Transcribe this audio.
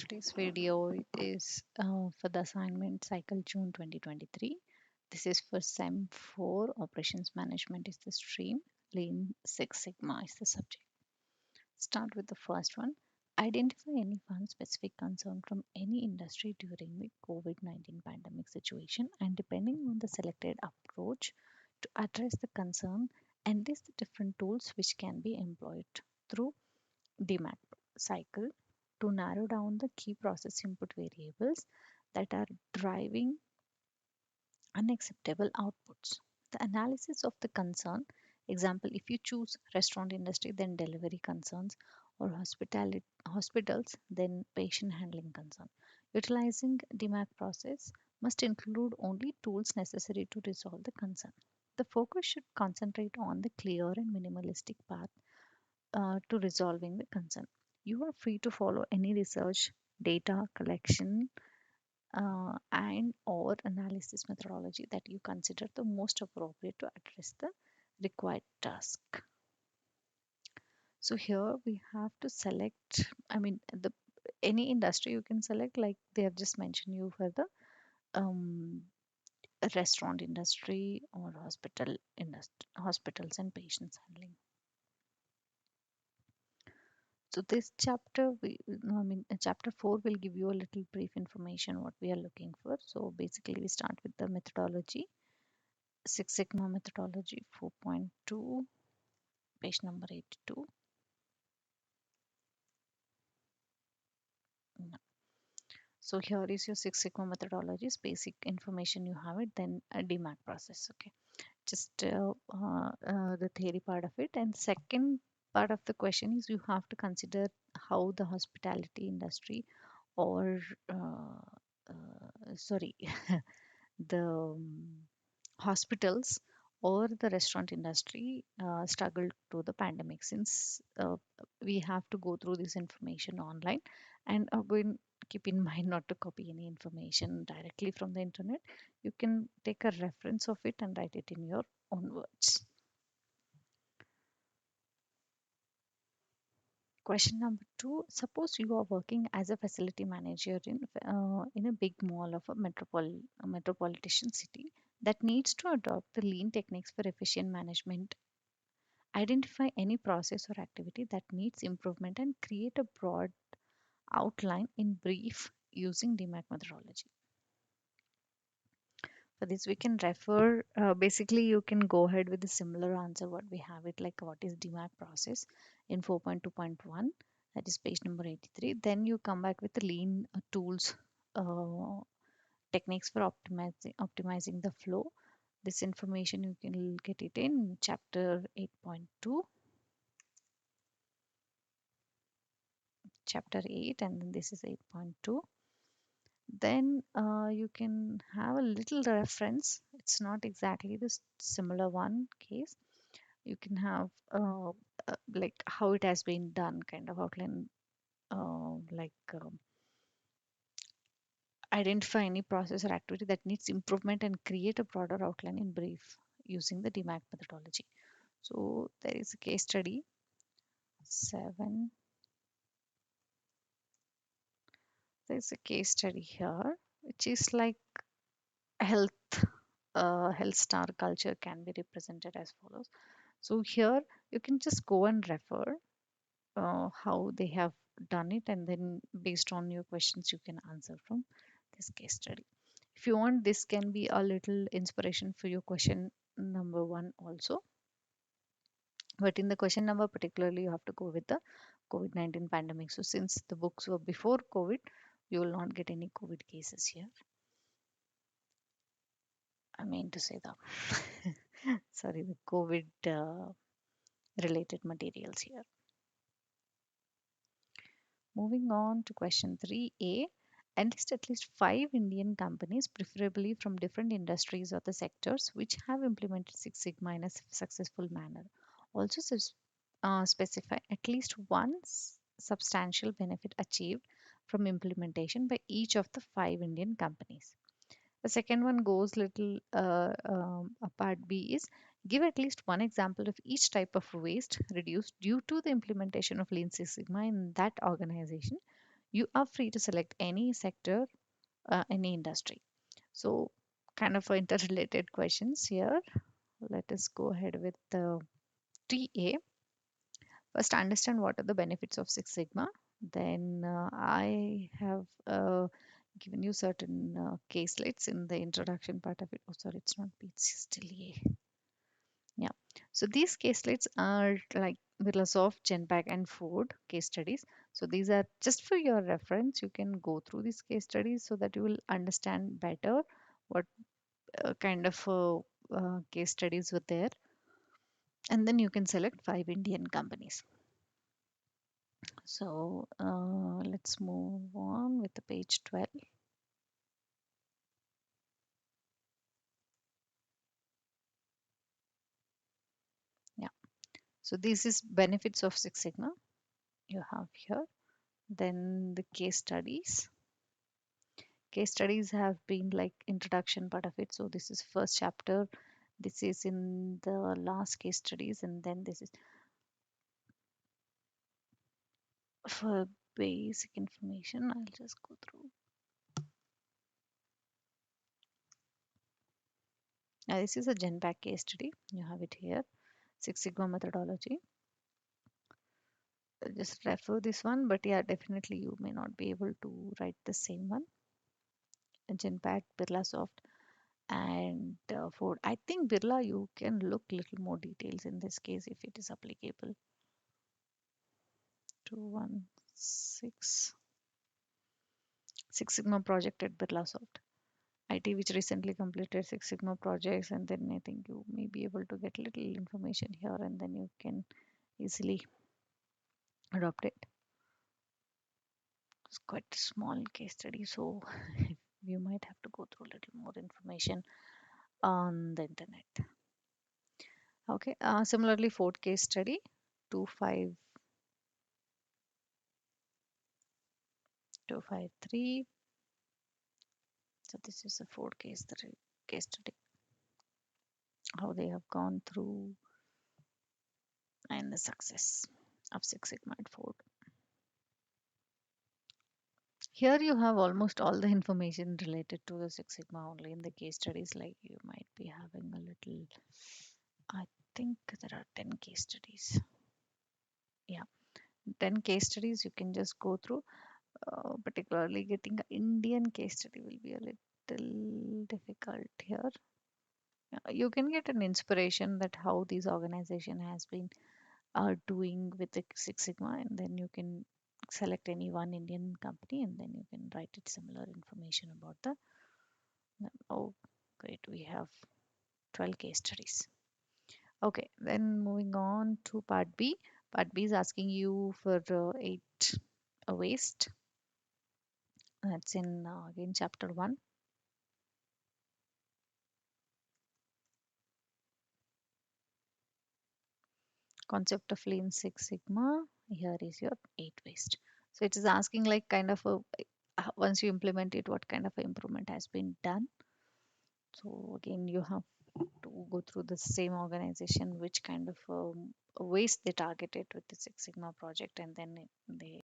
Today's video is for the assignment cycle June 2023. This is for SEM4, Operations Management is the stream, Lean Six Sigma is the subject. Start with the first one. Identify any one specific concern from any industry during the COVID-19 pandemic situation, and depending on the selected approach to address the concern, and list the different tools which can be employed through DMAT cycle to narrow down the key process input variables that are driving unacceptable outputs. The analysis of the concern, example, if you choose restaurant industry, then delivery concerns, or hospitals, then patient handling concern. Utilizing DMAC process must include only tools necessary to resolve the concern. The focus should concentrate on the clear and minimalistic path to resolving the concern. You are free to follow any research, data collection, and or analysis methodology that you consider the most appropriate to address the required task. So here we have to select, the any industry you can select, like they have just mentioned you for the um, restaurant industry or hospitals and patients handling. So this chapter, no, chapter 4 will give you a little brief information what we are looking for. So basically, we start with the methodology, Six Sigma methodology 4.2, page number 82. No. So here is your Six Sigma methodologies, basic information you have it, then a DMAC process. Okay, just the theory part of it, and second part of the question is you have to consider how the hospitality industry or sorry the hospitals or the restaurant industry struggled to the pandemic, since we have to go through this information online, and going keep in mind not to copy any information directly from the internet. You can take a reference of it and write it in your own words. Question number 2. Suppose you are working as a facility manager in a big mall of a metropolitan city that needs to adopt the lean techniques for efficient management. Identify any process or activity that needs improvement and create a broad outline in brief using DMAC methodology. For this, we can refer, basically, you can go ahead with the similar answer what we have it, like what is DMAC process in 4.2.1, that is page number 83. Then you come back with the lean tools, techniques for optimizing the flow. This information you can get it in chapter 8.2, chapter 8, and then this is 8.2. Then you can have a little reference. It's not exactly the similar one case. You can have like how it has been done, kind of outline, like identify any process or activity that needs improvement and create a broader outline in brief using the DMAC methodology. So there is a case study 7. There's a case study here, which is like health. Health star culture can be represented as follows. So here you can just go and refer how they have done it, and then based on your questions you can answer from this case study. If you want, this can be a little inspiration for your question number 1 also, but in the question number particularly you have to go with the COVID-19 pandemic. So since the books were before COVID, you will not get any COVID cases here. I mean to say the sorry, the COVID related materials here. Moving on to question 3A, enlist at least 5 Indian companies, preferably from different industries or the sectors, which have implemented Six Sigma in a successful manner. Also specify at least one substantial benefit achieved from implementation by each of the 5 Indian companies. The second one goes little part B is give at least one example of each type of waste reduced due to the implementation of Lean Six Sigma in that organization You are free to select any sector, any industry. So, kind of interrelated questions here. Let us go ahead with the TA. First, understand what are the benefits of Six Sigma. Then, I have given you certain case slides in the introduction part of it. Oh, sorry, it's not B, it's still A. Yeah. So these case slides are like Microsoft, Genpact, and Ford case studies. So these are just for your reference. You can go through these case studies so that you will understand better what kind of case studies were there. And then you can select 5 Indian companies. So let's move on with the page 12. Yeah. So this is benefits of Six Sigma you have here. Then the case studies. Case studies have been like introduction part of it. So this is first chapter. This is in the last case studies, and then this is for basic information. I'll just go through. Now this is a Genpact case study. You have it here. Six Sigma methodology. I'll just refer this one, but yeah, definitely you may not be able to write the same one. Genpact, Birlasoft, and Ford. I think Birla, you can look little more details in this case if it is applicable. 216 Six Sigma project at Birlasoft. IT which recently completed Six Sigma projects, and then I think you may be able to get little information here, and then you can easily adopt it. It's quite a small case study, so you might have to go through a little more information on the internet. Okay, similarly, Ford case study 25253. So this is a Ford case study, how they have gone through and the success of Six Sigma at Ford. Here you have almost all the information related to the Six Sigma only in the case studies. Like you might be having a little, I think there are 10 case studies. Yeah, 10 case studies you can just go through. Particularly getting an Indian case study will be a little difficult here. You can get an inspiration that how this organization has been doing with the Six Sigma, and then you can select any one Indian company, and then you can write it similar information about the. Oh, great! We have 12 case studies. Okay, then moving on to part B. Part B is asking you for 8 waste. That's in again chapter 1. Concept of Lean Six Sigma. Here is your 8 waste. So it is asking like kind of a once you implement it, what kind of improvement has been done. So again, you have to go through the same organization, which kind of waste they targeted with the Six Sigma project, and then they